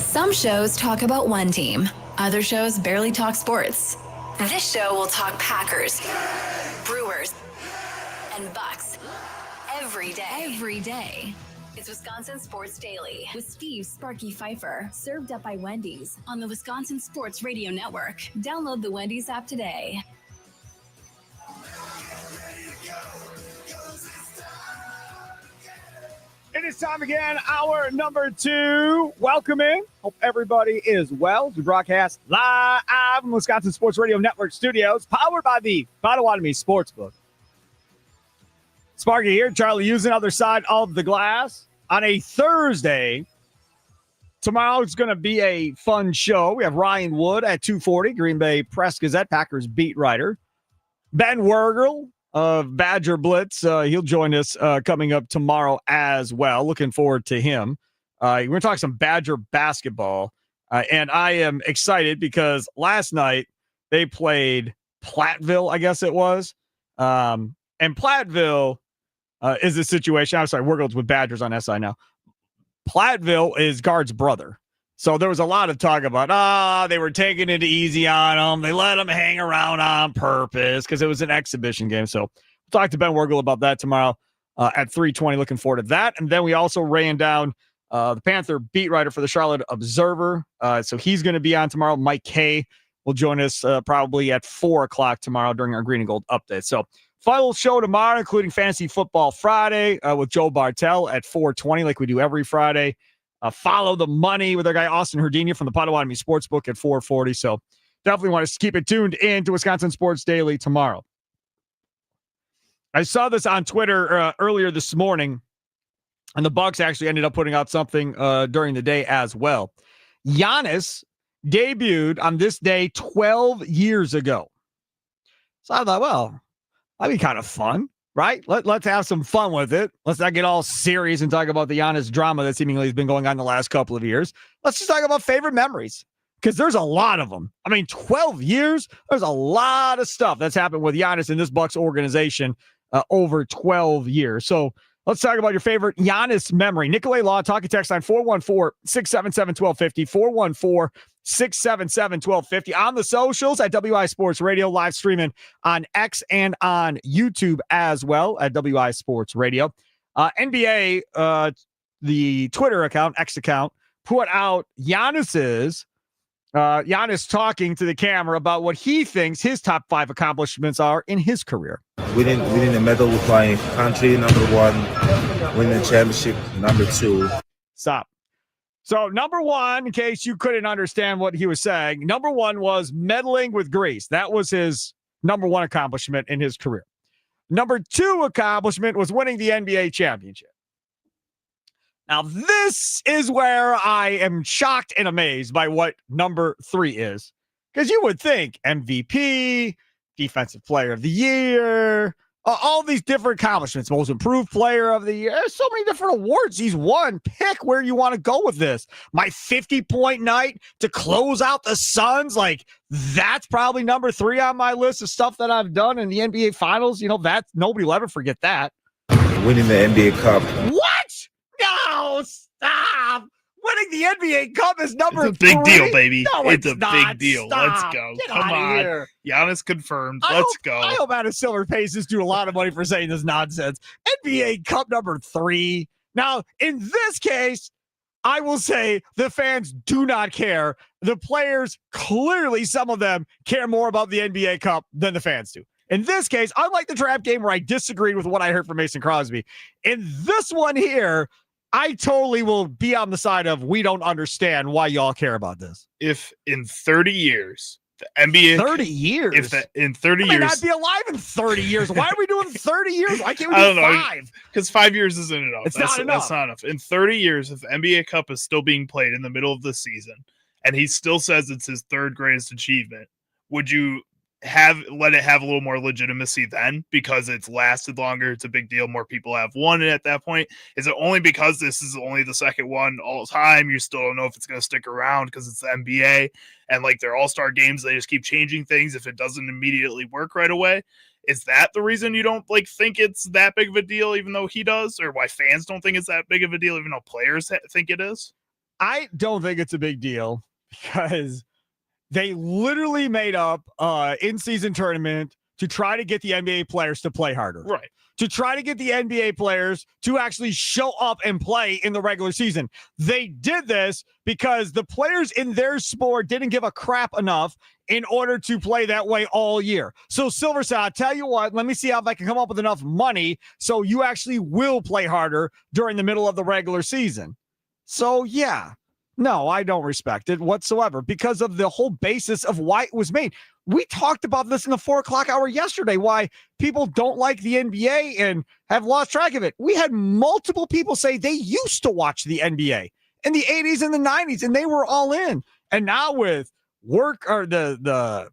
Some shows talk about one team. Other shows barely talk sports. This show will talk Packers, Brewers, and Bucks every day. It's Wisconsin Sports Daily with Steve Sparky Fifer, served up by Wendy's on the Wisconsin Sports Radio Network. Download the Wendy's app today. It is time again, hour number 2. Welcome in. Hope everybody is well. We broadcast live from Wisconsin Sports Radio Network studios, powered by the Potawatomi Sportsbook. Sparky here, Charlie using other side of the glass on a Thursday. Tomorrow is going to be a fun show. We have Ryan Wood at 2:40, Green Bay Press-Gazette, Packers beat writer. Ben Wergel of Badger Blitz. He'll join us coming up tomorrow as well. Looking forward to him. We're going to talk some Badger basketball. And I am excited because last night they played Platteville, I guess it was. And Platteville is a situation. I'm sorry, Wergel's with Badgers on SI now. Platteville is Guard's brother. So there was a lot of talk about, they were taking it easy on him. They let him hang around on purpose because it was an exhibition game. So we'll talk to Ben Wergel about that tomorrow at 3:20. Looking forward to that. And then we also ran down the Panther beat writer for the Charlotte Observer. So he's going to be on tomorrow. Mike Kay will join us probably at 4 o'clock tomorrow during our Green and Gold update. So final show tomorrow, including Fantasy Football Friday with Joe Bartel at 4:20 like we do every Friday. Follow the money with our guy Austin Herdina from the Potawatomi Sportsbook at 4:40. So definitely want to keep it tuned in to Wisconsin Sports Daily tomorrow. I saw this on Twitter earlier this morning, and the Bucks actually ended up putting out something during the day as well. Giannis debuted on this day 12 years ago. So I thought, well, that'd be kind of fun. Right? Let's have some fun with it. Let's not get all serious and talk about the Giannis drama that seemingly has been going on the last couple of years. Let's just talk about favorite memories because there's a lot of them. I mean, 12 years, there's a lot of stuff that's happened with Giannis in this Bucks organization over 12 years. So let's talk about your favorite Giannis memory. Nicolay Law, talking text line 414-677-1250, 414-677-1250 on the socials at WI Sports Radio, live streaming on X and on YouTube as well at WI Sports Radio. NBA, the Twitter account, X account, put out Giannis talking to the camera about what he thinks his top 5 accomplishments are in his career. Winning the medal with my country, number 1. Winning the championship, number 2. Stop. So number 1, in case you couldn't understand what he was saying, number 1 was medaling with Greece. That was his number 1 accomplishment in his career. Number 2 accomplishment was winning the NBA championship. Now, this is where I am shocked and amazed by what number 3 is. Because you would think MVP, Defensive Player of the Year, all these different accomplishments, Most Improved Player of the Year. There's so many different awards he's won. Pick where you want to go with this. My 50-point night to close out the Suns, like that's probably number 3 on my list of stuff that I've done in the NBA Finals. You know, that nobody will ever forget that. Winning the NBA Cup. What? No, stop. Winning the NBA Cup is number 3. It's a big deal, baby. No, it's a not. big deal. Stop. Let's go. Get Come on. Here. Giannis confirmed. I Let's go. hope Adam Silver pays this dude a lot of money for saying this nonsense. NBA Cup number 3. Now, in this case, I will say the fans do not care. The players, clearly, some of them care more about the NBA Cup than the fans do. In this case, unlike the trap game where I disagreed with what I heard from Mason Crosby, in this one here, I totally will be on the side of we don't understand why y'all care about this. If in 30 years, the NBA... 30 years? In 30 years... I mean, I'd be alive in 30 years. Why are we doing 30 years? Why can't we do 5? Because 5 years isn't enough. It's not enough. That's not enough. In 30 years, if the NBA Cup is still being played in the middle of the season, and he still says it's his 3rd greatest achievement, would you let it have a little more legitimacy then because it's lasted longer? It's a big deal. More people have won it at that point. Is it only because this is only the 2nd one all the time? You still don't know if it's going to stick around because it's the NBA and like their all-star games, they just keep changing things if it doesn't immediately work right away. Is that the reason you don't like think it's that big of a deal, even though he does, or why fans don't think it's that big of a deal, even though players think it is? I don't think it's a big deal because they literally made up in-season tournament to try to get the NBA players to play harder. Right. To try to get the NBA players to actually show up and play in the regular season. They did this because the players in their sport didn't give a crap enough in order to play that way all year. So Silver said, I'll tell you what, let me see if I can come up with enough money so you actually will play harder during the middle of the regular season. So yeah, no, I don't respect it whatsoever because of the whole basis of why it was made. We talked about this in the 4 o'clock hour yesterday, why people don't like the NBA and have lost track of it. We had multiple people say they used to watch the NBA in the 80s and the 90s, and they were all in. And now with work or the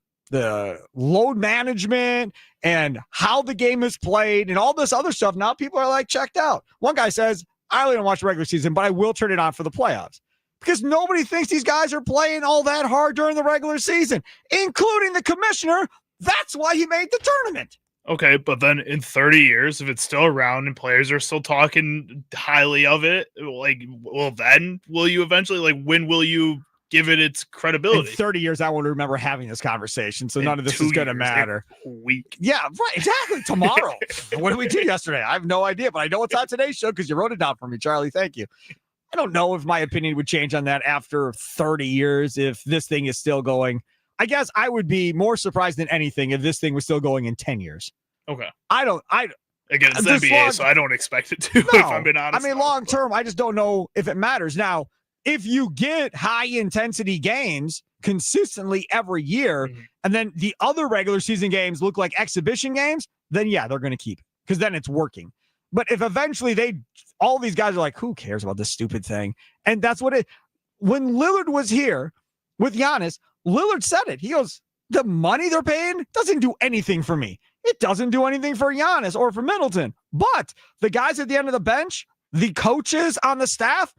load management and how the game is played and all this other stuff, now people are like checked out. One guy says, I really don't watch the regular season, but I will turn it on for the playoffs. Because nobody thinks these guys are playing all that hard during the regular season, including the commissioner. That's why he made the tournament. Okay, but then in 30 years, if it's still around and players are still talking highly of it, like, well, then will you eventually, like, when will you give it its credibility? In 30 years, I won't remember having this conversation, so none of this is going to matter. Week. Yeah, right, exactly. Tomorrow. What did we do yesterday? I have no idea, but I know it's on today's show because you wrote it down for me, Charlie. Thank you. I don't know if my opinion would change on that after 30 years if this thing is still going. I guess I would be more surprised than anything if this thing was still going in 10 years. Okay. Again, it's NBA, so I don't expect it to, if I'm being honest. I mean, long term, I just don't know if it matters. Now, if you get high-intensity games consistently every year, and then the other regular season games look like exhibition games, then yeah, they're going to keep it because then it's working. But if eventually all these guys are like, who cares about this stupid thing? And that's what when Lillard was here with Giannis, Lillard said it. He goes, the money they're paying doesn't do anything for me. It doesn't do anything for Giannis or for Middleton. But the guys at the end of the bench, the coaches on the staff,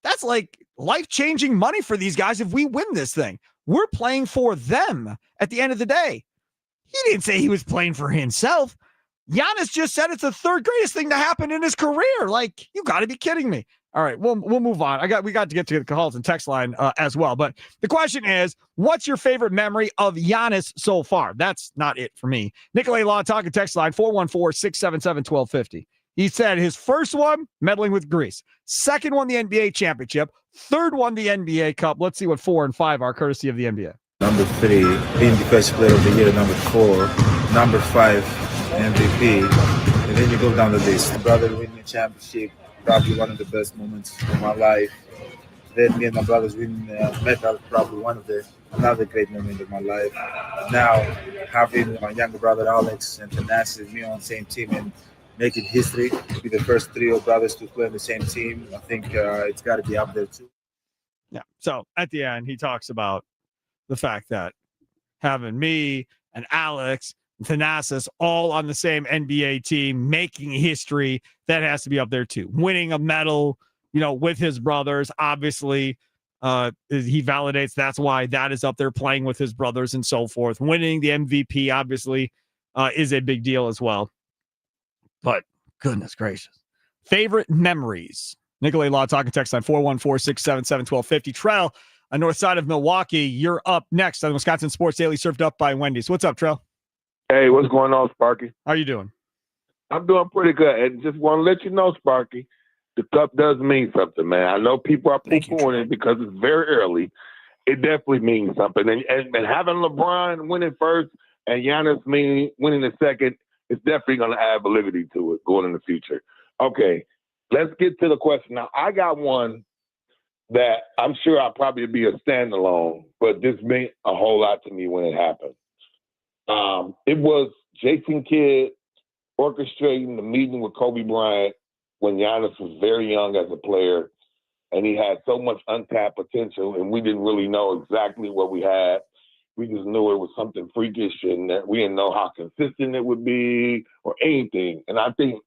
that's like life-changing money for these guys if we win this thing. We're playing for them at the end of the day. He didn't say he was playing for himself. Giannis just said it's the third greatest thing to happen in his career. Like, you got to be kidding me. All right, we'll move on. We got to get to the calls and text line as well. But the question is, what's your favorite memory of Giannis so far? That's not it for me. Nikolay Law talking text line 414-677-1250. He said his first one, meddling with Greece. Second one, the NBA championship. Third one, the NBA Cup. Let's see what 4 and 5 are, courtesy of the NBA. Number 3, being defensive player of the year. Number 4, number 5. MVP, and then you go down the list. My brother winning the championship, probably one of the best moments of my life. Then me and my brothers winning medal, probably another great moment of my life. Now having my younger brother Alex and Giannis, me on the same team and making history, be the first trio brothers to play on the same team. I think it's got to be up there too. Yeah. So at the end, he talks about the fact that having me and Alex Thanasis all on the same NBA team, making history, that has to be up there too. Winning a medal, with his brothers, obviously, he validates that's why that is up there, playing with his brothers and so forth. Winning the MVP, obviously, is a big deal as well. But goodness gracious. Favorite memories. Nikolay Law talking text line 414-677-1250. Trell, on north side of Milwaukee, you're up next on the Wisconsin Sports Daily, served up by Wendy's. What's up, Trell? Hey, what's going on, Sparky? How you doing? I'm doing pretty good. And just want to let you know, Sparky, the cup does mean something, man. I know people are poo-pooing it because it's very early. It definitely means something. And having LeBron winning first and Giannis winning the second, it's definitely going to add validity to it going in the future. Okay, let's get to the question. Now, I got one that I'm sure I'll probably be a standalone, but this meant a whole lot to me when it happened. It was Jason Kidd orchestrating the meeting with Kobe Bryant when Giannis was very young as a player, and he had so much untapped potential, and we didn't really know exactly what we had. We just knew it was something freakish, and that we didn't know how consistent it would be or anything. And I think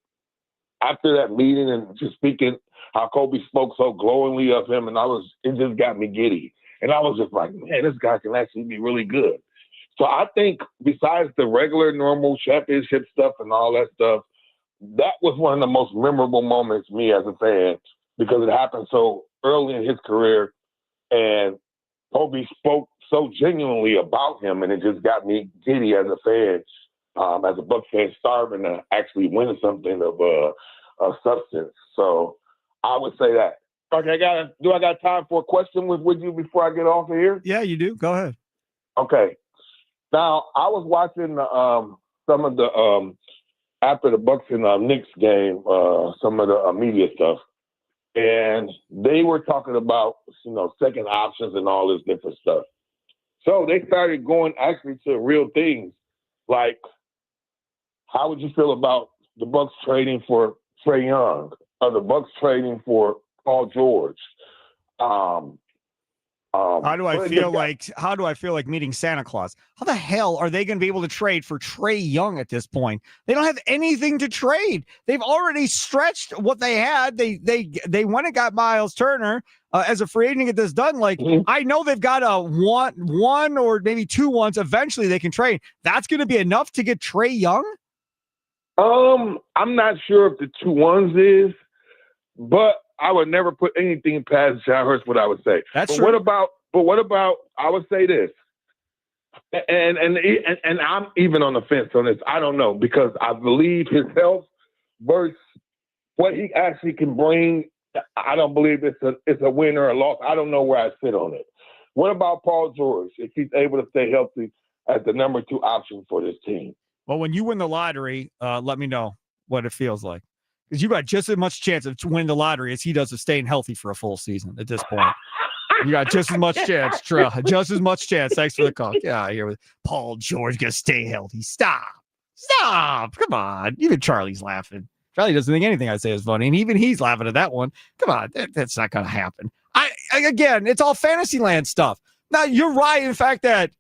after that meeting and just speaking how Kobe spoke so glowingly of him, and it just got me giddy. And I was just like, man, this guy can actually be really good. So I think besides the regular, normal championship stuff and all that stuff, that was one of the most memorable moments me as a fan because it happened so early in his career, and Kobe spoke so genuinely about him, and it just got me giddy as a fan, as a Bucs fan, starving to actually win something of substance. So I would say that. Okay, do I got time for a question with you before I get off of here? Yeah, you do. Go ahead. Okay. Now I was watching some of the after the Bucs and Knicks game, some of the media stuff, and they were talking about second options and all this different stuff. So they started going actually to real things, like how would you feel about the Bucs trading for Trae Young, or the Bucs trading for Paul George? How do I feel like meeting Santa Claus? How the hell are they going to be able to trade for Trae Young at this point? They don't have anything to trade. They've already stretched what they had. They went and got Miles Turner as a free agent to get this done. Like, I know they've got a one or maybe 2 ones. Eventually they can trade. That's going to be enough to get Trae Young? I'm not sure if the 2 ones is, but I would never put anything past John Hurst. What I would say. That's true. What about? I would say this, and I'm even on the fence on this. I don't know, because I believe his health versus what he actually can bring. I don't believe it's a win or a loss. I don't know where I sit on it. What about Paul George, if he's able to stay healthy as the number 2 option for this team? Well, when you win the lottery, let me know what it feels like. Because you got just as much chance of winning the lottery as he does of staying healthy for a full season at this point. You got just as much chance, Trill. Just as much chance. Thanks for the call. Yeah, here with Paul George gonna stay healthy. Stop. Come on. Even Charlie's laughing. Charlie doesn't think anything I say is funny, and even he's laughing at that one. Come on, that's not gonna happen. Again, it's all Fantasyland stuff. Now you're right in fact that,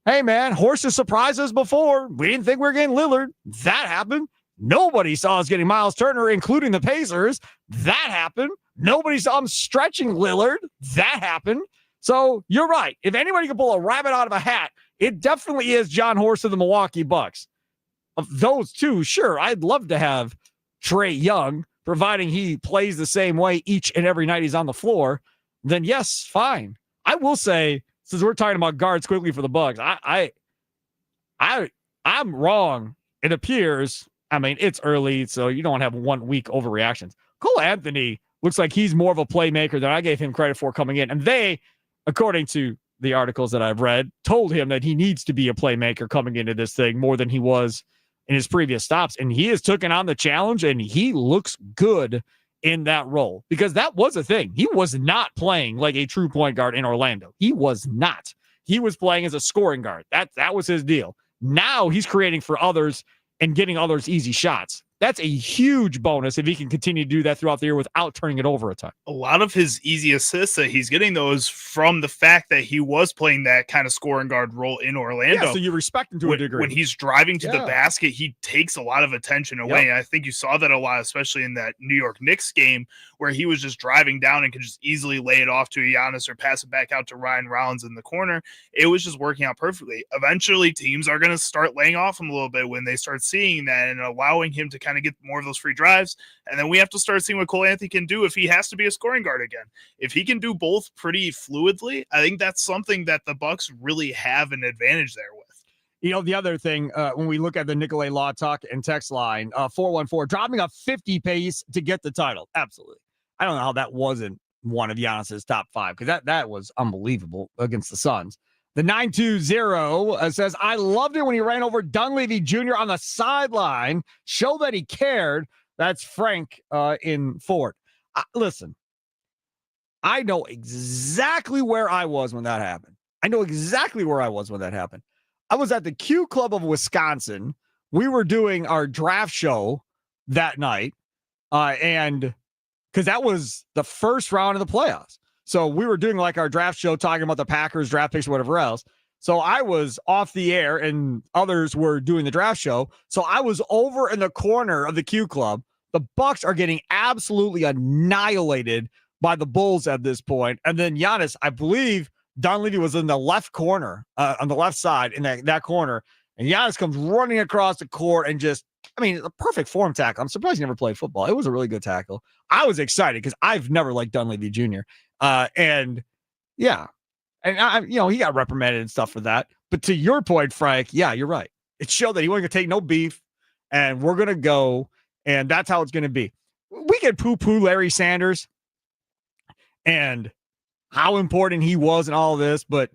hey man, horses surprised us before. We didn't think we were getting Lillard. That happened. Nobody saw us getting Miles Turner, including the Pacers. That happened. Nobody saw him stretching Lillard. That happened. So you're right. If anybody can pull a rabbit out of a hat, it definitely is John Horst of the Milwaukee Bucks. Of those two, sure, I'd love to have Trae Young, providing he plays the same way each and every night he's on the floor. Then yes, fine. I will say, since we're talking about guards quickly for the Bucks, I'm wrong. It appears. I mean, it's early, so you don't have 1 week overreactions. Cole Anthony looks like he's more of a playmaker than I gave him credit for coming in. And they, according to the articles that I've read, told him that he needs to be a playmaker coming into this thing more than he was in his previous stops. And he has taken on the challenge, and he looks good in that role, because that was a thing. He was not playing like a true point guard in Orlando. He was not. He was playing as a scoring guard. That was his deal. Now he's creating for others and getting others easy shots. That's a huge bonus if he can continue to do that throughout the year without turning it over a ton. A lot of his easy assists that he's getting those from the fact that he was playing that kind of scoring guard role in Orlando. Yeah, so you respect him to a degree. When he's driving to the basket, he takes a lot of attention away. And I think you saw that a lot, especially in that New York Knicks game, where he was just driving down and could just easily lay it off to Giannis or pass it back out to Ryan Rollins in the corner. It was just working out perfectly. Eventually, teams are going to start laying off him a little bit when they start seeing that and allowing him to kind of get more of those free drives. And then we have to start seeing what Cole Anthony can do if he has to be a scoring guard again. If he can do both pretty fluidly, I think that's something that the Bucks really have an advantage there with. You know, the other thing, when we look at the Nicolay Law Talk and text line, 414, dropping a 50 pace to get the title. Absolutely. I don't know how that wasn't one of Giannis's top 5, because that was unbelievable against the Suns. The 920 says, I loved it when he ran over Dunleavy Jr. on the sideline. Show that he cared. That's Frank in Fort. Listen, I know exactly where I was when that happened. I was at the Q Club of Wisconsin. We were doing our draft show that night, and because that was the first round of the playoffs. So we were doing like our draft show, talking about the Packers draft picks, whatever else. So I was off the air and others were doing the draft show. So I was over in the corner of the Q Club. The Bucks are getting absolutely annihilated by the Bulls at this point. And then Giannis, I believe Dunleavy was in the left corner, on the left side in that corner. And Giannis comes running across the court and just, I mean, a perfect form tackle. I'm surprised he never played football. It was a really good tackle. I was excited because I've never liked Dunleavy Jr. And yeah, and he got reprimanded and stuff for that. But to your point, Frank, yeah, you're right. It showed that he wasn't going to take no beef, and we're going to go, and that's how it's going to be. We can poo-poo Larry Sanders and how important he was in all of this, but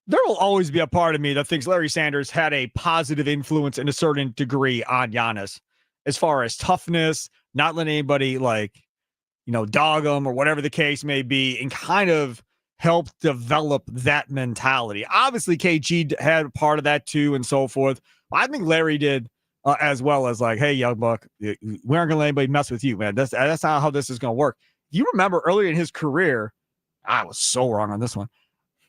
there will always be a part of me that thinks Larry Sanders had a positive influence in a certain degree on Giannis as far as toughness, not letting anybody dog him or whatever the case may be, and kind of helped develop that mentality. Obviously, KG had a part of that too and so forth. I think Larry did as well, as like, hey, young buck, we aren't going to let anybody mess with you, man. That's not how this is going to work. You remember earlier in his career, I was so wrong on this one.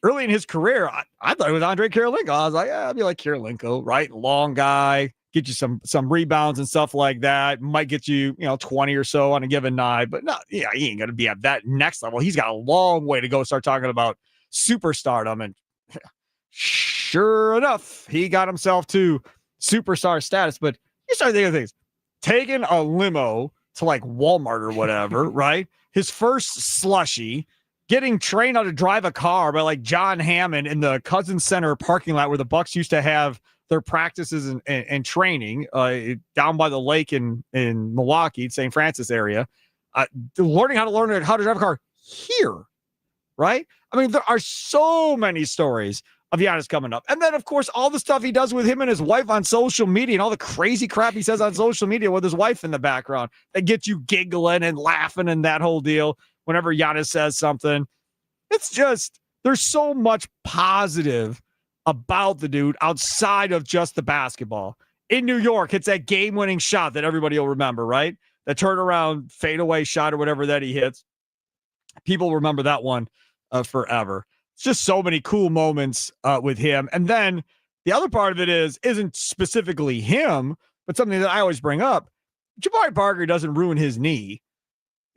Early in his career, I thought it was Andre Kirilenko. I was like, yeah, I'd be like Kirilenko, right? Long guy, get you some rebounds and stuff like that. Might get you, 20 or so on a given night, but no, yeah, he ain't gonna be at that next level. He's got a long way to go. Start talking about superstardom, and sure enough, he got himself to superstar status. But you start thinking of things, taking a limo to like Walmart or whatever, right? His first slushy. Getting trained how to drive a car by like John Hammond in the Cousins Center parking lot where the Bucks used to have their practices and training down by the lake in Milwaukee, St. Francis area. Learning how to drive a car here, right? I mean, there are so many stories of Giannis coming up. And then, of course, all the stuff he does with him and his wife on social media and all the crazy crap he says on social media with his wife in the background that gets you giggling and laughing and that whole deal. Whenever Giannis says something, it's just, there's so much positive about the dude outside of just the basketball. In New York, it's that game-winning shot that everybody will remember, right? The turnaround fadeaway shot or whatever that he hits. People remember that one forever. It's just so many cool moments with him. And then the other part of it isn't specifically him, but something that I always bring up. Jabari Parker doesn't ruin his knee.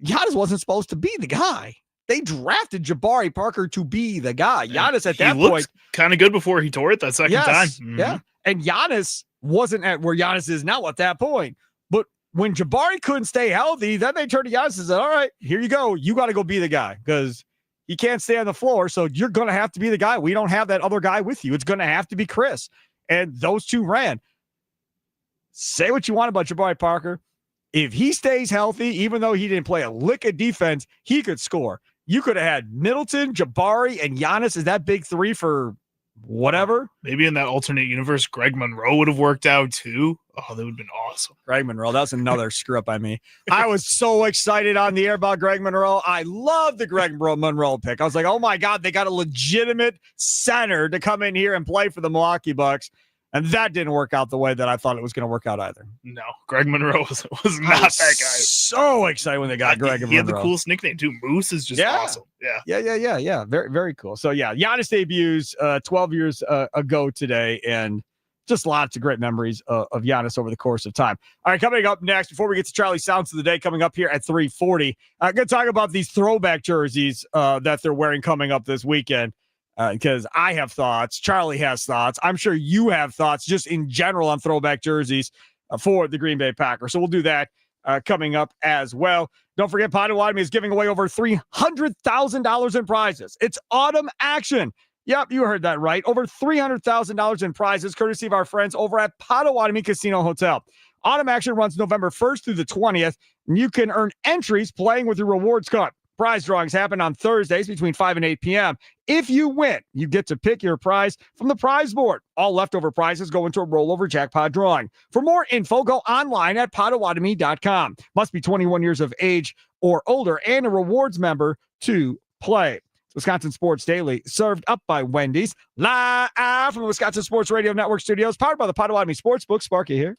Giannis wasn't supposed to be the guy. They drafted Jabari Parker to be the guy. Giannis at that point kind of good before he tore it that second time. Mm-hmm. Yeah. And Giannis wasn't at where Giannis is now at that point. But when Jabari couldn't stay healthy, then they turned to Giannis and said, all right, here you go. You got to go be the guy because he can't stay on the floor. So you're going to have to be the guy. We don't have that other guy with you. It's going to have to be Chris. And those two ran. Say what you want about Jabari Parker. If he stays healthy, even though he didn't play a lick of defense, he could score. You could have had Middleton, Jabari, and Giannis as that big three for whatever. Maybe in that alternate universe, Greg Monroe would have worked out too. Oh, that would have been awesome. Greg Monroe, that's another screw up by me. I was so excited on the air about Greg Monroe. I love the Greg Monroe pick. I was like, oh my God, they got a legitimate center to come in here and play for the Milwaukee Bucks. And that didn't work out the way that I thought it was going to work out either. No, Greg Monroe was not that guy. So excited when they got Greg Monroe. He had the coolest nickname too. Moose is just awesome. Yeah. Very, very cool. So yeah, Giannis debuts 12 years ago today, and just lots of great memories of Giannis over the course of time. All right, coming up next, before we get to Charlie Sounds of the Day, coming up here at 3:40, I'm going to talk about these throwback jerseys that they're wearing coming up this weekend. Because I have thoughts. Charlie has thoughts. I'm sure you have thoughts just in general on throwback jerseys for the Green Bay Packers. So we'll do that coming up as well. Don't forget, Potawatomi is giving away over $300,000 in prizes. It's autumn action. Yep, you heard that right. Over $300,000 in prizes, courtesy of our friends over at Potawatomi Casino Hotel. Autumn action runs November 1st through the 20th, and you can earn entries playing with your rewards card. Prize drawings happen on Thursdays between 5 and 8 p.m. If you win, you get to pick your prize from the prize board. All leftover prizes go into a rollover jackpot drawing. For more info, go online at Potawatomi.com. Must be 21 years of age or older and a rewards member to play. Wisconsin Sports Daily, served up by Wendy's. Live from the Wisconsin Sports Radio Network studios, powered by the Potawatomi Sportsbook. Sparky here.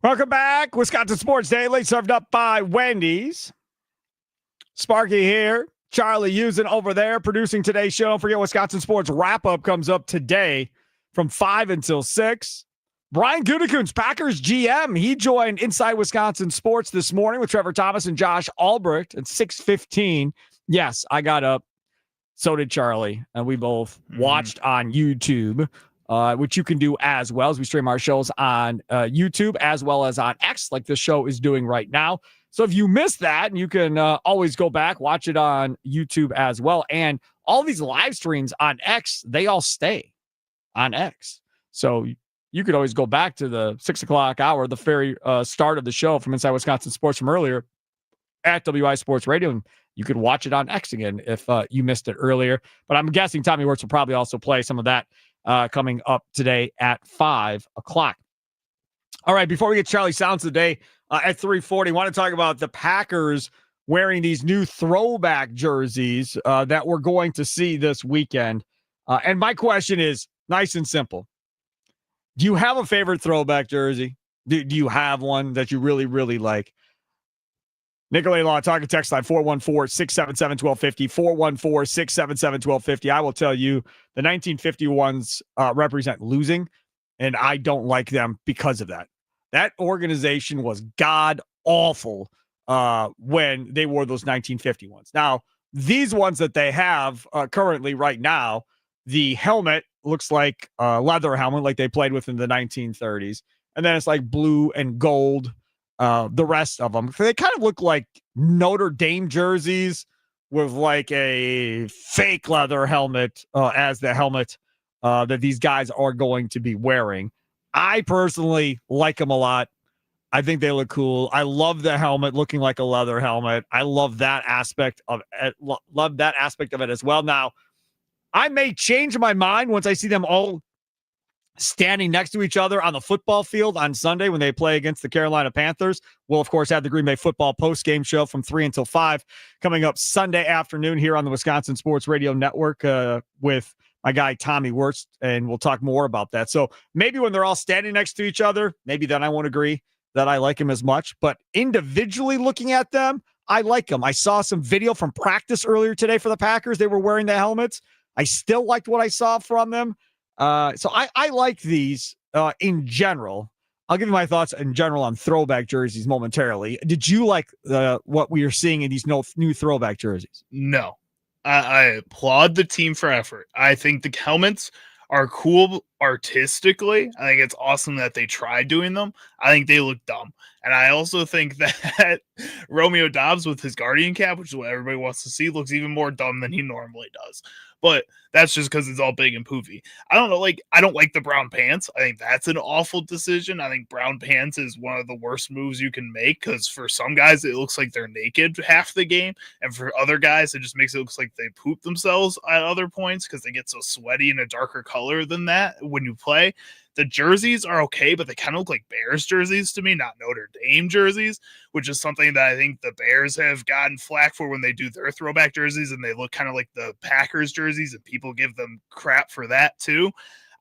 Welcome back. Wisconsin Sports Daily, served up by Wendy's. Sparky here. Charlie Usen over there producing today's show. Don't forget, Wisconsin Sports Wrap-Up comes up today from 5 until 6. Brian Gutekunst, Packers GM, he joined Inside Wisconsin Sports this morning with Trevor Thomas and Josh Albrecht at 6:15. Yes, I got up. So did Charlie, and we both watched on YouTube, which you can do as well, as we stream our shows on YouTube as well as on X, like this show is doing right now. So if you missed that, you can always go back, watch it on YouTube as well. And all these live streams on X, they all stay on X. So you could always go back to the 6 o'clock hour, the very start of the show from Inside Wisconsin Sports from earlier at WI Sports Radio, and you could watch it on X again if you missed it earlier. But I'm guessing Tommy Wirtz will probably also play some of that coming up today at 5 o'clock. All right, before we get Charlie Sounds today at 3:40, I want to talk about the Packers wearing these new throwback jerseys that we're going to see this weekend. And my question is nice and simple. Do you have a favorite throwback jersey? Do you have one that you really, really like? Nicolay Law, talking text line 414-677-1250, 414-677-1250. I will tell you the 1951s represent losing, and I don't like them because of that. That organization was god-awful when they wore those 1951s. Now, these ones that they have currently right now, the helmet looks like a leather helmet like they played with in the 1930s, and then it's like blue and gold. The rest of them, they kind of look like Notre Dame jerseys with like a fake leather helmet as the helmet that these guys are going to be wearing. I personally like them a lot. I think they look cool. I love the helmet looking like a leather helmet. I love that aspect of it. Love that aspect of it as well. Now, I may change my mind once I see them all standing next to each other on the football field on Sunday when they play against the Carolina Panthers. We'll, of course, have the Green Bay football post-game show from 3 until 5 coming up Sunday afternoon here on the Wisconsin Sports Radio Network with my guy Tommy Wirtz, and we'll talk more about that. So maybe when they're all standing next to each other, maybe then I won't agree that I like them as much. But individually looking at them, I like them. I saw some video from practice earlier today for the Packers. They were wearing the helmets. I still liked what I saw from them. So I like these in general. I'll give you my thoughts in general on throwback jerseys momentarily. Did you like what we are seeing in these new throwback jerseys? No. I applaud the team for effort. I think the helmets are cool artistically. I think it's awesome that they tried doing them. I think they look dumb. And I also think that Romeo Dobbs with his Guardian cap, which is what everybody wants to see, looks even more dumb than he normally does. But that's just because it's all big and poofy. I don't know. I don't like the brown pants. I think that's an awful decision. I think brown pants is one of the worst moves you can make because for some guys, it looks like they're naked half the game. And for other guys, it just makes it look like they poop themselves at other points because they get so sweaty in a darker color than that when you play. The jerseys are okay, but they kind of look like Bears jerseys to me, not Notre Dame jerseys, which is something that I think the Bears have gotten flack for when they do their throwback jerseys and they look kind of like the Packers jerseys and people give them crap for that too.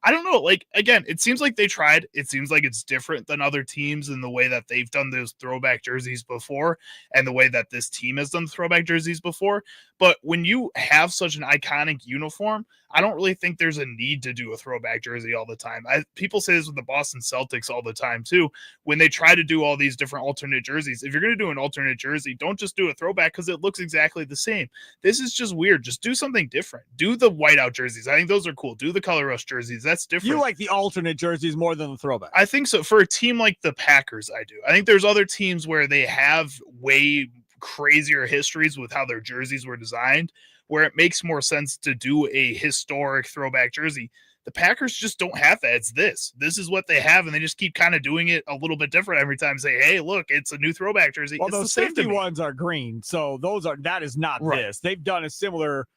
I don't know. Again, it seems like they tried. It seems like it's different than other teams in the way that they've done those throwback jerseys before and the way that this team has done throwback jerseys before. But when you have such an iconic uniform, I don't really think there's a need to do a throwback jersey all the time. People say this with the Boston Celtics all the time too. When they try to do all these different alternate jerseys, if you're going to do an alternate jersey, don't just do a throwback because it looks exactly the same. This is just weird. Just do something different. Do the whiteout jerseys. I think those are cool. Do the color rush jerseys. That's different. You like the alternate jerseys more than the throwback? I think so. For a team like the Packers, I do. I think there's other teams where they have way crazier histories with how their jerseys were designed, where it makes more sense to do a historic throwback jersey. The Packers just don't have that. It's this. This is what they have, and they just keep kind of doing it a little bit different every time. Say, hey, look, it's a new throwback jersey. Well, it's those safety ones are green, so that is not right. This. They've done a similar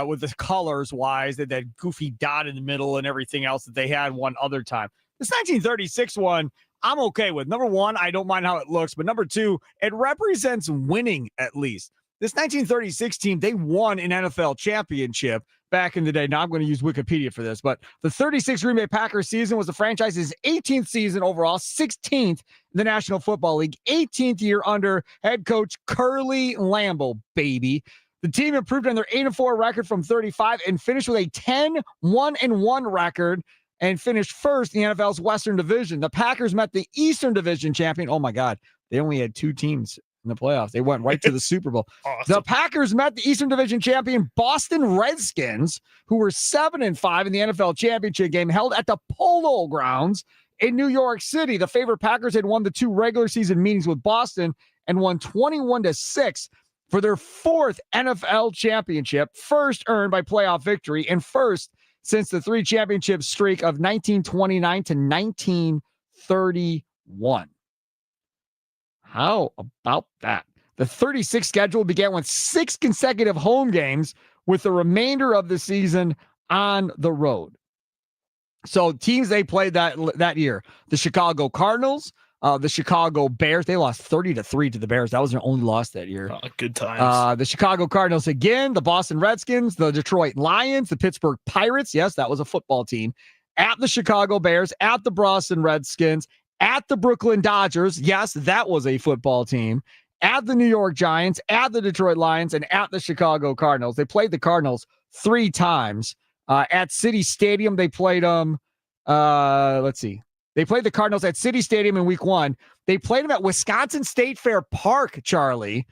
with the colors wise, that goofy dot in the middle and everything else that they had one other time. This 1936 one, I'm okay with. Number one, I don't mind how it looks, but number two, it represents winning at least. This 1936 team, they won an NFL championship. back in the day. Now I'm going to use Wikipedia for this, but the 36 Green Bay Packers season was the franchise's 18th season overall, 16th in the National Football League, 18th year under head coach Curly Lambeau, baby. The team improved on their 8-4 record from 35 and finished with a 10-1-1 record and finished first in the NFL's Western Division. The Packers met the Eastern Division champion. Oh my God, they only had 2 teams in the playoffs. They went right to the Super Bowl. Awesome. The Packers met the Eastern Division champion Boston Redskins, who were 7-5 in the NFL championship game held at the Polo Grounds in New York City. The favorite Packers had won the 2 regular season meetings with Boston and won 21-6 for their 4th NFL championship, first earned by playoff victory and first since the 3 championship streak of 1929 to 1931. How about that? The 36 schedule began with 6 consecutive home games with the remainder of the season on the road. So teams they played that year, the Chicago Cardinals, the Chicago Bears, they lost 30-3 to the Bears. That was their only loss that year. Good times. The Chicago Cardinals again, the Boston Redskins, the Detroit Lions, the Pittsburgh Pirates. Yes, that was a football team. At the Chicago Bears, at the Boston Redskins, at the Brooklyn Dodgers. Yes, that was a football team. At the New York Giants, at the Detroit Lions, and at the Chicago Cardinals. They played the Cardinals 3 times. At City Stadium, they played them. Let's see. They played the Cardinals at City Stadium in week 1. They played them at Wisconsin State Fair Park, Charlie,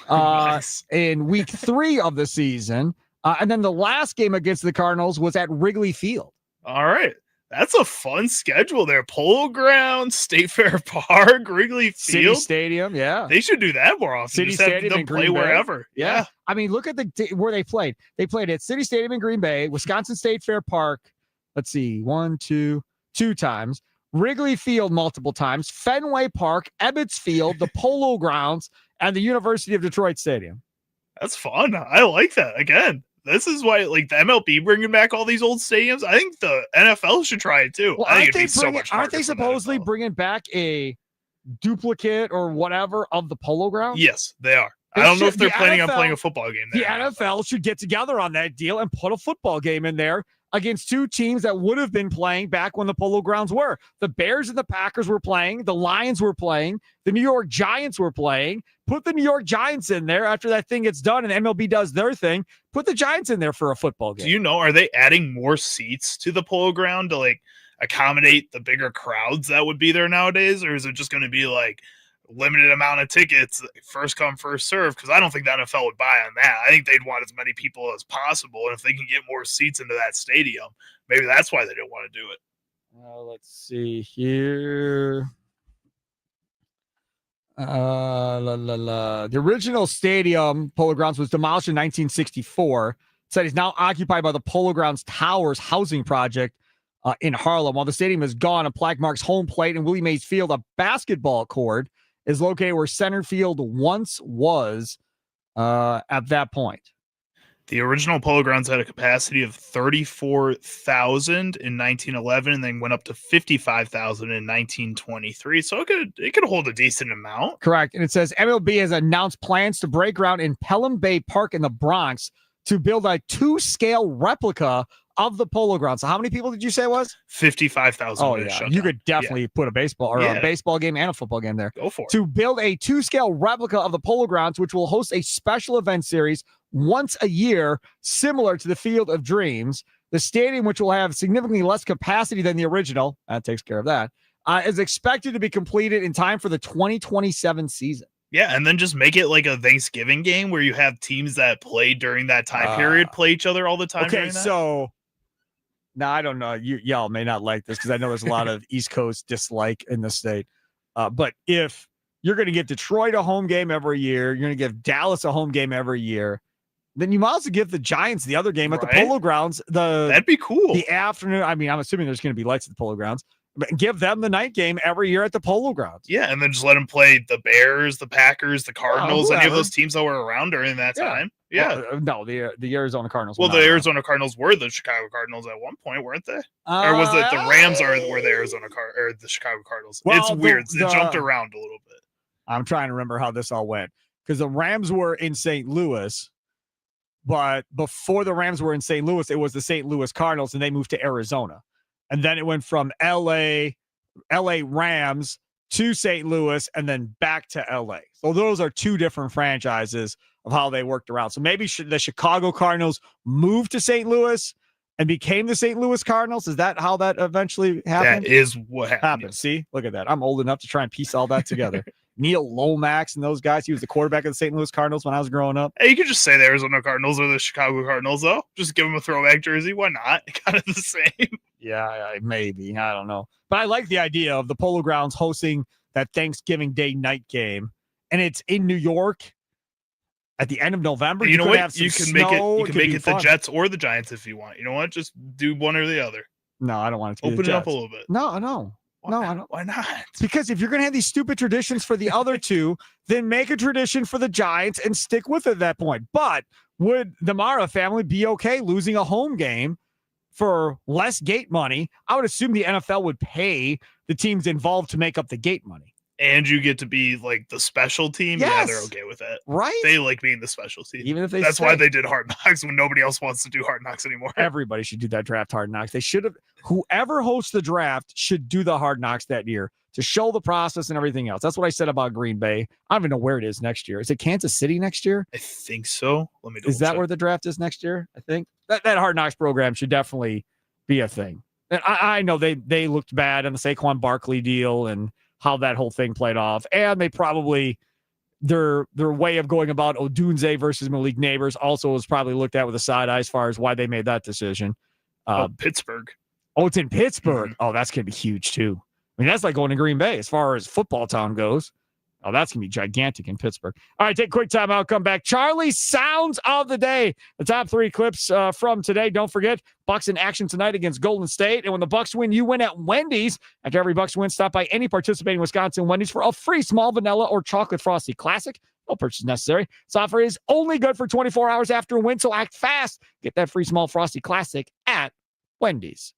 Nice. in week 3 of the season. And then the last game against the Cardinals was at Wrigley Field. All right. That's a fun schedule there. Polo Grounds, State Fair Park, Wrigley City Field. Stadium, yeah. They should do that more often. City Just have Stadium them in play Green Bay. wherever. Yeah. I mean, look at where they played. They played at City Stadium in Green Bay, Wisconsin State Fair Park. Let's see, 2 times. Wrigley Field multiple times, Fenway Park, Ebbets Field, the Polo Grounds, and the University of Detroit Stadium. That's fun. I like that. Again, this is why, like, the MLB bringing back all these old stadiums. I think the NFL should try it too. Well, I think it'd be so much aren't they harder for the supposedly NFL. bringing back a duplicate or whatever of the Polo Grounds? Yes, they are. They I don't know should- if they're the planning on NFL playing a football game The there. NFL should get together on that deal and put a football game in there against 2 teams that would have been playing back when the Polo Grounds were. The Bears and the Packers were playing. The Lions were playing. The New York Giants were playing. Put the New York Giants in there after that thing gets done and MLB does their thing. Put the Giants in there for a football game. Do you know, are they adding more seats to the Polo Ground to, like, accommodate the bigger crowds that would be there nowadays? Or is it just going to be like limited amount of tickets, first come, first serve? Because I don't think the NFL would buy on that. I think they'd want as many people as possible. And if they can get more seats into that stadium, maybe that's why they don't want to do it. Let's see here. The original stadium, Polo Grounds, was demolished in 1964. It said it's now occupied by the Polo Grounds Towers housing project in Harlem. While the stadium is gone, a plaque marks home plate in Willie Mays Field. A basketball court is located where center field once was at that point. The original Polo Grounds had a capacity of 34,000 in 1911 and then went up to 55,000 in 1923. So it could hold a decent amount. Correct. And it says MLB has announced plans to break ground in Pelham Bay Park in the Bronx to build a 2-scale replica of the Polo Grounds. So how many people did you say it was? 55,000. Oh, yeah. You could definitely put a baseball or a baseball game and a football game there. Go for it. To build a 2-scale replica of the Polo Grounds, which will host a special event series once a year, similar to the Field of Dreams. The stadium, which will have significantly less capacity than the original, that takes care of that, is expected to be completed in time for the 2027 season. Yeah, and then just make it like a Thanksgiving game where you have teams that play during that time period play each other all the time. Okay, so now I don't know. Y'all may not like this because I know there's a lot of East Coast dislike in the state. But if you're going to give Detroit a home game every year, you're going to give Dallas a home game every year, then you might as well give the Giants the other game at the Polo Grounds. That'd be cool. The afternoon. I mean, I'm assuming there's going to be lights at the Polo Grounds. But give them the night game every year at the Polo Grounds. Yeah, and then just let them play the Bears, the Packers, the Cardinals, any of whoever. those teams that were around during that time. Yeah. Well, no, the Arizona Cardinals. Well, were the not around. Arizona Cardinals were the Chicago Cardinals at one point, weren't they? Or was it the Rams were the Arizona or the Chicago Cardinals? Well, it's weird. the- It jumped around a little bit. I'm trying to remember how this all went because the Rams were in St. Louis. But before the Rams were in St. Louis, it was the St. Louis Cardinals, and they moved to Arizona. And then it went from LA Rams to St. Louis and then back to LA. So those are two different franchises of how they worked around. So maybe the Chicago Cardinals moved to St. Louis and became the St. Louis Cardinals. Is that how that eventually happened? That is what happened. See, look at that. I'm old enough to try and piece all that together. Neil Lomax and those guys. He was the quarterback of the St. Louis Cardinals when I was growing up. Hey, you could just say the Arizona Cardinals or the Chicago Cardinals, though. Just give them a throwback jersey. Why not? Kind of the same. Yeah, maybe. I don't know. But I like the idea of the Polo Grounds hosting that Thanksgiving Day night game. And it's in New York at the end of November. You know what? You can make it the Jets or the Giants if you want. You know what? Just do one or the other. No, I don't want it to be Open the it Jets. up a little bit. No. I don't. Why not? Because if you're going to have these stupid traditions for the other two, then make a tradition for the Giants and stick with it at that point. But would the Mara family be okay losing a home game for less gate money? I would assume the NFL would pay the teams involved to make up the gate money. And you get to be like the special team. Yes. Yeah, they're okay with it. Right? They like being the special team. Even if That's why they did Hard Knocks when nobody else wants to do Hard Knocks anymore. Everybody should do that draft Hard Knocks. They should have. Whoever hosts the draft should do the Hard Knocks that year to show the process and everything else. That's what I said about Green Bay. I don't even know where it is next year. Is it Kansas City next year? I think so. Let me. Is that where the draft is next year? I think that Hard Knocks program should definitely be a thing. And I know they looked bad on the Saquon Barkley deal and how that whole thing played off. And they probably, their way of going about Odunze versus Malik Neighbors also was probably looked at with a side eye as far as why they made that decision. Pittsburgh. Oh, it's in Pittsburgh. Mm-hmm. Oh, that's going to be huge too. I mean, that's like going to Green Bay as far as football town goes. Oh, that's going to be gigantic in Pittsburgh. All right, take a quick time out. Come back. Charlie's Sounds of the Day. The top 3 clips from today. Don't forget, Bucks in action tonight against Golden State. And when the Bucks win, you win at Wendy's. After every Bucks win, stop by any participating Wisconsin Wendy's for a free small vanilla or chocolate frosty classic. No purchase necessary. This offer is only good for 24 hours after a win, so act fast. Get that free small frosty classic at Wendy's.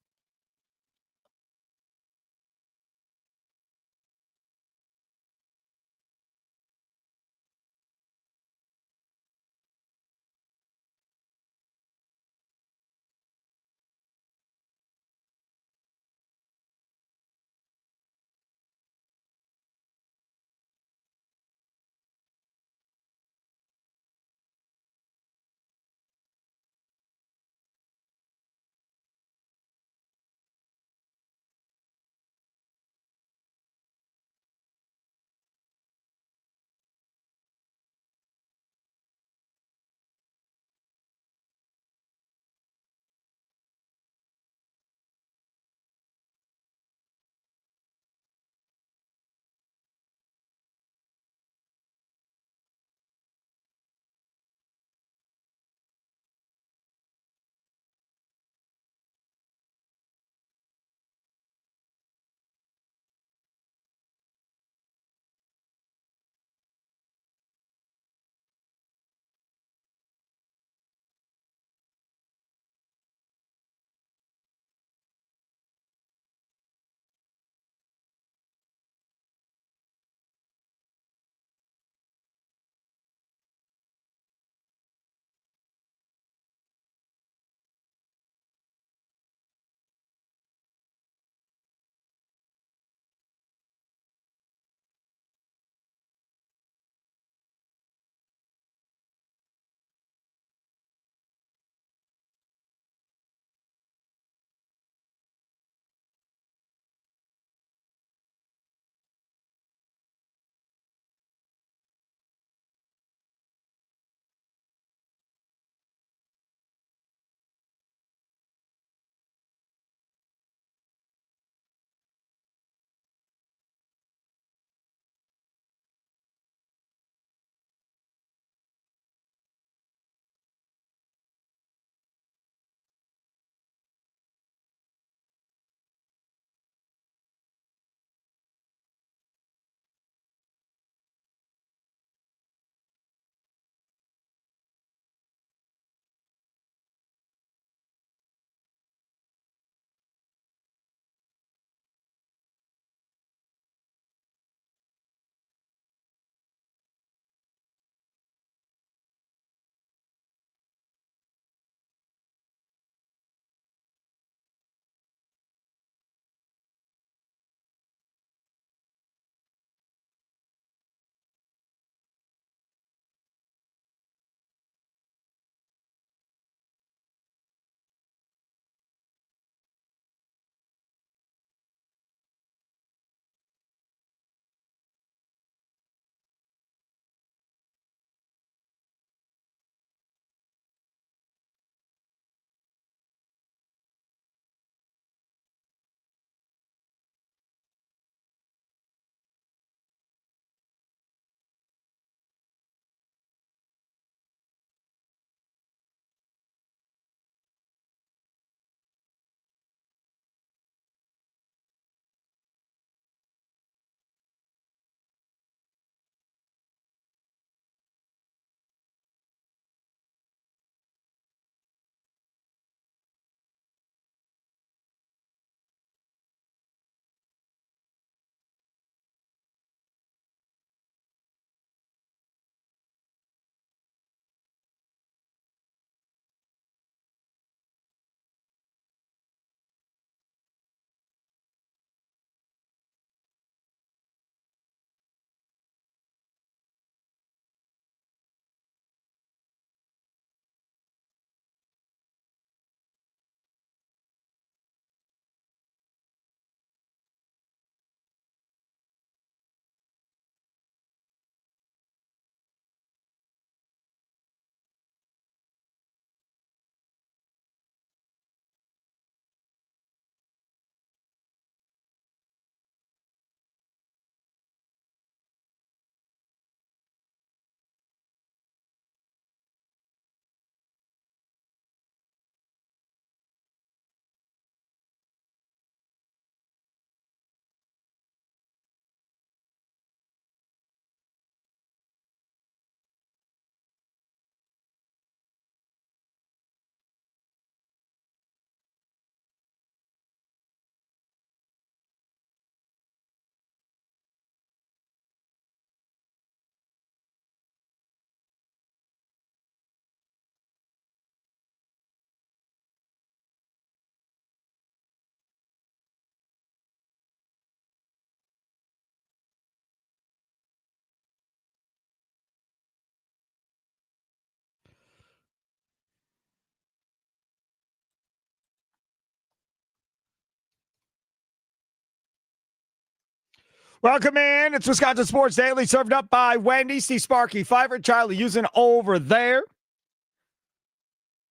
Welcome in. It's Wisconsin Sports Daily, served up by Wendy, Steve, Sparky, Fifer, Charlie using over there.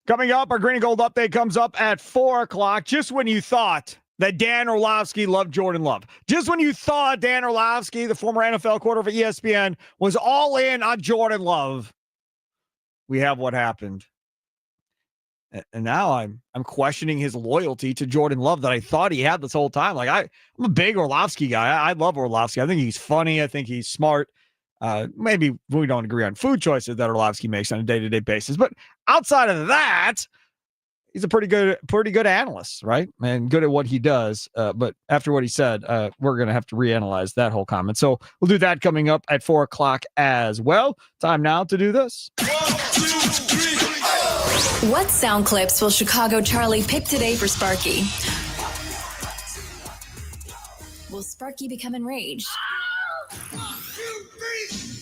Coming up, our Green and Gold update comes up at 4 o'clock. Just when you thought that Dan Orlovsky loved Jordan Love, just when you thought Dan Orlovsky, the former NFL quarterback for ESPN, was all in on Jordan Love, we have what happened. And now I'm questioning his loyalty to Jordan Love that I thought he had this whole time. Like I'm a big Orlovsky guy. I love Orlovsky. I think he's funny. I think he's smart. Maybe we don't agree on food choices that Orlovsky makes on a day-to-day basis, but outside of that, he's a pretty good analyst, right? And good at what he does. But after what he said, we're going to have to reanalyze that whole comment. So we'll do that coming up at 4 o'clock as well. Time now to do this. 1, 2, 3. What sound clips will Chicago Charlie pick today for Sparky? Will Sparky become enraged?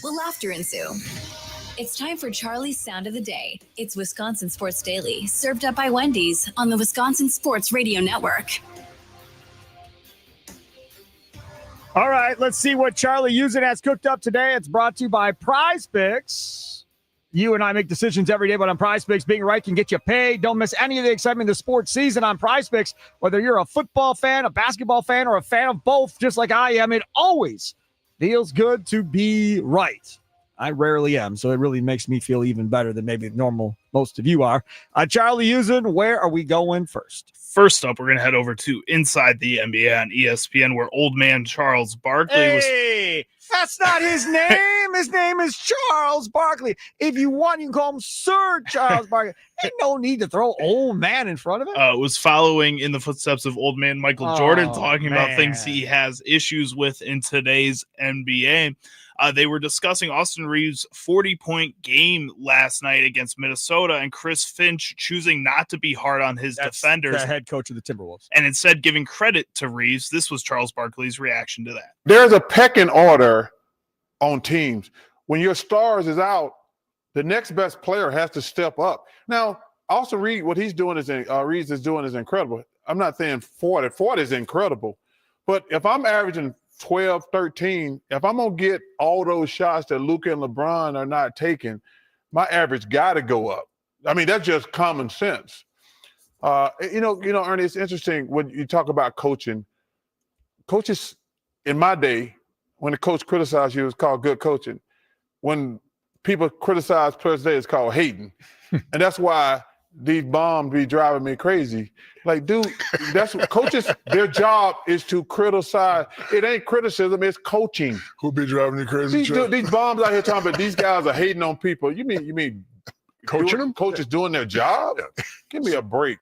Will laughter ensue? It's time for Charlie's Sound of the Day. It's Wisconsin Sports Daily, served up by Wendy's on the Wisconsin Sports Radio Network. All right, let's see what Charlie Usen has cooked up today. It's brought to you by Prize Picks. You and I make decisions every day, but on Prize Picks, being right can get you paid. Don't miss any of the excitement of the sports season on Prize Picks. Whether you're a football fan, a basketball fan, or a fan of both, just like I am, it always feels good to be right. I rarely am, so it really makes me feel even better than maybe normal most of you are. Charlie Usen, where are we going first? First up, we're going to head over to Inside the NBA on ESPN, where old man Charles Barkley was... That's not his name. His name is Charles Barkley. If you want, you can call him Sir Charles Barkley. Ain't no need to throw old man in front of it. Was following in the footsteps of old man Michael Jordan, talking about things he has issues with in today's NBA. They were discussing Austin Reeves' 40-point game last night against Minnesota and Chris Finch choosing not to be hard on his defenders. The head coach of the Timberwolves. And instead giving credit to Reeves. This was Charles Barkley's reaction to that. There's a pecking order on teams. When your stars is out, the next best player has to step up. Now, Austin Reeves, what he's doing Reeves is doing is incredible. I'm not saying Ford is incredible. But if I'm averaging 12, 13, if I'm going to get all those shots that Luka and LeBron are not taking, my average got to go up. I mean, that's just common sense. Ernie, it's interesting when you talk about coaching. Coaches, in my day, when the coach criticized you, it was called good coaching. When people criticize players today, it's called hating. And that's why these bombs be driving me crazy. Like, dude, that's what coaches, their job is to criticize. It ain't criticism, it's coaching. Who be driving you crazy? These bombs out here talking about these guys are hating on people. You mean coaching them? Coaches doing their job? Yeah. Give me a break.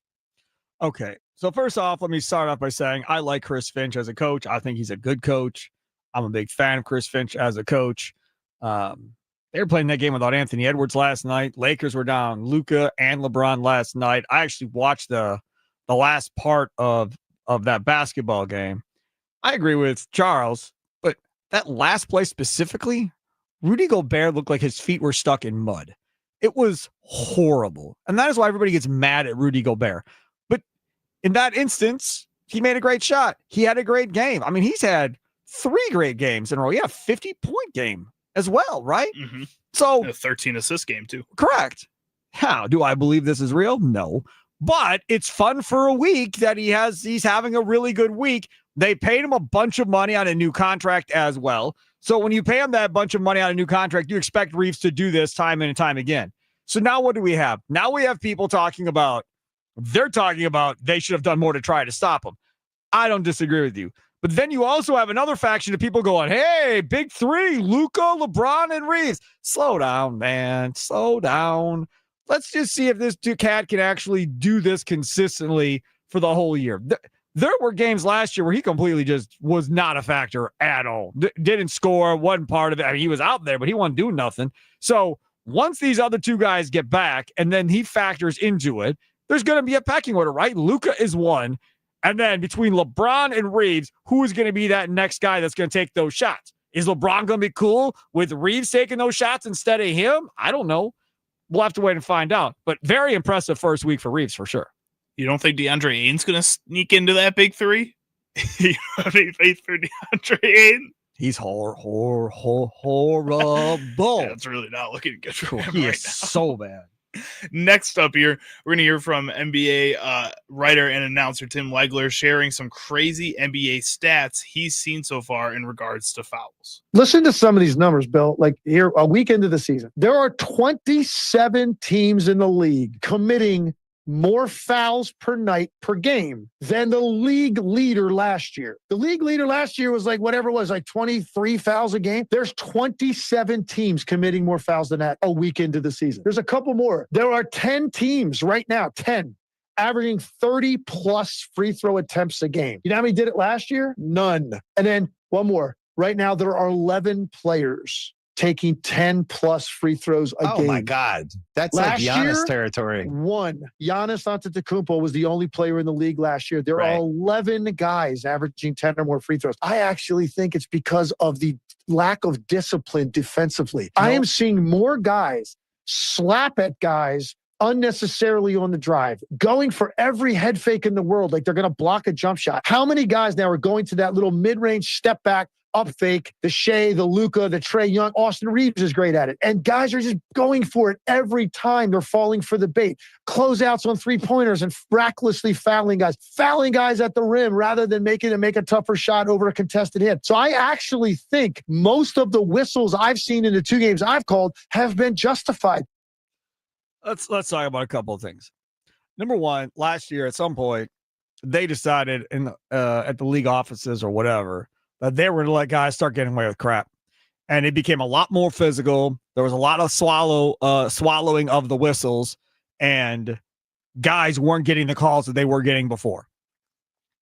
Okay. So first off, let me start off by saying I like Chris Finch as a coach. I think he's a good coach. I'm a big fan of Chris Finch as a coach. They were playing that game without Anthony Edwards last night. Lakers were down Luka and LeBron last night. I actually watched the last part of that basketball game. I agree with Charles, but that last play specifically, Rudy Gobert looked like his feet were stuck in mud. It was horrible. And that is why everybody gets mad at Rudy Gobert. But in that instance, he made a great shot. He had a great game. I mean, he's had 3 great games in a row. Yeah, 50-point game as well, right? Mm-hmm. So a 13 assist game too. Correct. How do I believe this is real? No. But it's fun for a week that he's having a really good week. They paid him a bunch of money on a new contract as well. So when you pay him that bunch of money on a new contract, you expect Reeves to do this time and time again. So now what do we have? Now we have people talking about they should have done more to try to stop him. I don't disagree with you. But then you also have another faction of people going, hey, big 3, Luka, LeBron, and Reeves. Slow down, man. Slow down. Let's just see if this cat can actually do this consistently for the whole year. There were games last year where he completely just was not a factor at all. Didn't score, wasn't part of it. I mean, he was out there, but he wasn't doing nothing. So once these other 2 guys get back and then he factors into it, there's going to be a pecking order, right? Luka is 1. And then between LeBron and Reeves, who is going to be that next guy that's going to take those shots? Is LeBron going to be cool with Reeves taking those shots instead of him? I don't know. We'll have to wait and find out. But very impressive first week for Reeves for sure. You don't think DeAndre Ayton's going to sneak into that big 3? You have any faith for DeAndre Ayton? He's horrible. Yeah, it's really not looking good for him He right is now. so bad. Next up here, we're going to hear from NBA writer and announcer Tim Legler sharing some crazy NBA stats he's seen so far in regards to fouls. Listen to some of these numbers, Bill. Like here, a week into the season, there are 27 teams in the league committing more fouls per night per game than the league leader last year. The league leader last year was like whatever it was, like 23 fouls a game. There's 27 teams committing more fouls than that a week into the season. There's a couple more. There are 10 teams right now, 10, averaging 30 plus free throw attempts a game. You know how many did it last year? None. And then one more. Right now, there are 11 players taking 10 plus free throws a game. Oh my God. That's Last like Giannis year, territory. One. Giannis Antetokounmpo was the only player in the league last year. There are 11 guys averaging 10 or more free throws. I actually think it's because of the lack of discipline defensively. I am seeing more guys slap at guys unnecessarily on the drive, going for every head fake in the world, like they're going to block a jump shot. How many guys now are going to that little mid-range step back, up fake, the Shea, the Luka, the Trae Young? Austin Reeves is great at it. And guys are just going for it every time. They're falling for the bait. Closeouts on three-pointers and recklessly fouling guys at the rim rather than making them make a tougher shot over a contested hit. So I actually think most of the whistles I've seen in the two games I've called have been justified. Let's talk about a couple of things. Number one, last year at some point, they decided at the league offices or whatever that they were going to let guys start getting away with crap. And it became a lot more physical. There was a lot of swallowing of the whistles, and guys weren't getting the calls that they were getting before.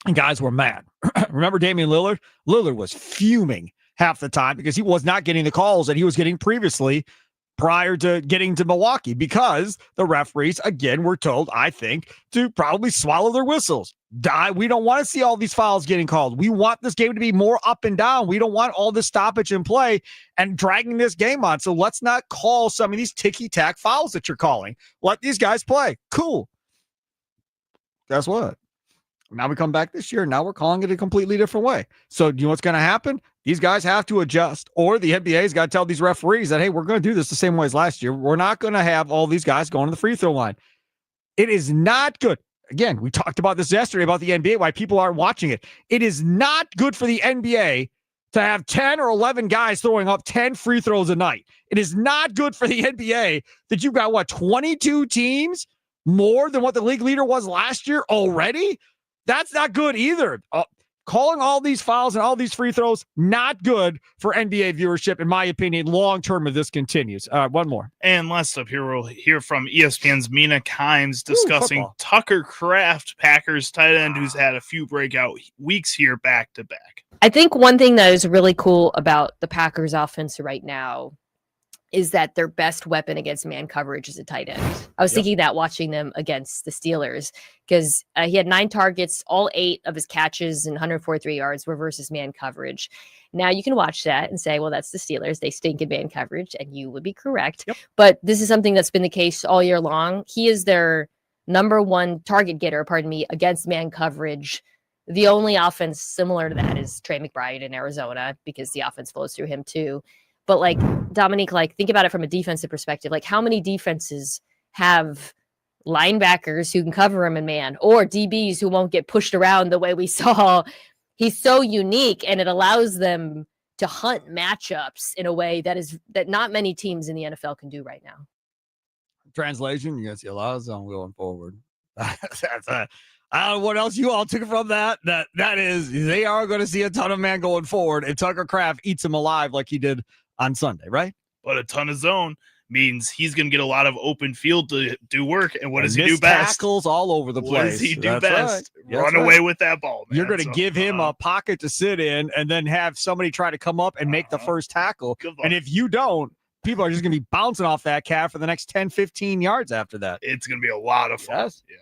And guys were mad. Remember Damian Lillard? Lillard was fuming half the time because he was not getting the calls that he was getting previously prior to getting to Milwaukee, because the referees, again, were told, I think, to probably swallow their whistles. We don't want to see all these fouls getting called. We want this game to be more up and down. We don't want all this stoppage in play and dragging this game on. So let's not call some of these ticky-tack fouls that you're calling. Let these guys play. Cool. Guess what? Now we come back this year. Now we're calling it a completely different way. So you know what's going to happen? These guys have to adjust, or the NBA's got to tell these referees that, hey, we're going to do this the same way as last year. We're not going to have all these guys going to the free throw line. It is not good. Again, we talked about this yesterday about the NBA, why people aren't watching it. It is not good for the NBA to have 10 or 11 guys throwing up 10 free throws a night. It is not good for the NBA that you've got, 22 teams more than what the league leader was last year already? That's not good either. Calling all these fouls and all these free throws, not good for NBA viewership, in my opinion, long-term if this continues. One more. And last up here, we'll hear from ESPN's Mina Kimes discussing Tucker Kraft, Packers tight end, who's had a few breakout weeks here back-to-back. I think one thing that is really cool about the Packers offense right now is that their best weapon against man coverage is a tight end. I was thinking that watching them against the Steelers, because he had 9 targets, all 8 of his catches and 143 yards were versus man coverage. Now you can watch that and say, well, that's the Steelers. They stink in man coverage, and you would be correct. Yep. But this is something that's been the case all year long. He is their number 1 target getter, against man coverage. The only offense similar to that is Trey McBride in Arizona, because the offense flows through him too. But Dominique, think about it from a defensive perspective. How many defenses have linebackers who can cover him in man, or DBs who won't get pushed around the way we saw? He's so unique, and it allows them to hunt matchups in a way that not many teams in the NFL can do right now. Translation, you're going to see a lot of zone going forward. I don't know what else you all took from that. That is, they are going to see a ton of man going forward, and Tucker Kraft eats him alive like he did on Sunday, right? But a ton of zone means he's going to get a lot of open field to do work. And what does he do best? Tackles all over the place. What does he do best? Right. Run away with that ball, man. You're going to give him a pocket to sit in and then have somebody try to come up and make the first tackle. And if you don't, people are just going to be bouncing off that calf for the next 10, 15 yards after that. It's going to be a lot of fun. Yes. Yeah.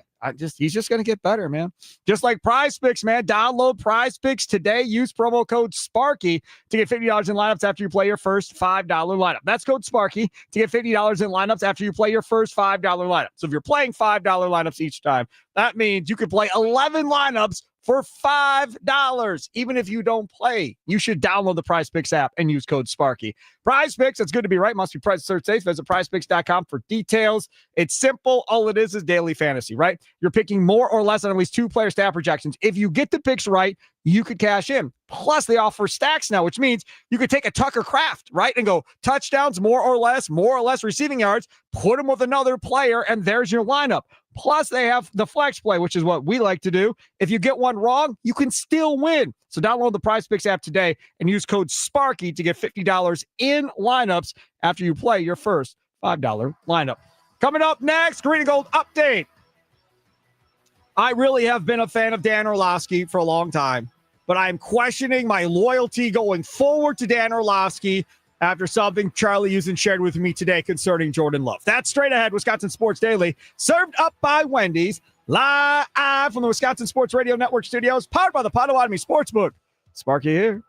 He's just going to get better, man. Just like Prize Picks, man. Download Prize Picks today. Use promo code Sparky to get $50 in lineups after you play your first $5 lineup. That's code Sparky to get $50 in lineups after you play your first $5 lineup. So if you're playing $5 lineups each time, That means you could play 11 lineups for $5, even if you don't play. You should download the PrizePicks app and use code Sparky. PrizePicks, it's good to be right. Must be priced search safe. Visit PrizePicks.com for details. It's simple. All it is daily fantasy, right? You're picking more or less on at least 2-player stat projections. If you get the picks right, you could cash in. Plus, they offer stacks now, which means you could take a Tucker Kraft, right, and go touchdowns, more or less receiving yards, put them with another player, and there's your lineup. Plus, they have the flex play, which is what we like to do. If you get one wrong, you can still win. So download the PrizePicks app today and use code Sparky to get $50 in lineups after you play your first $5 lineup. Coming up next, Green and Gold update. I really have been a fan of Dan Orlovsky for a long time, but I'm questioning my loyalty going forward to Dan Orlovsky after something Charlie Usen shared with me today concerning Jordan Love. That's straight ahead. Wisconsin Sports Daily, served up by Wendy's, live from the Wisconsin Sports Radio Network studios, powered by the Potawatomi Sportsbook. Sparky here.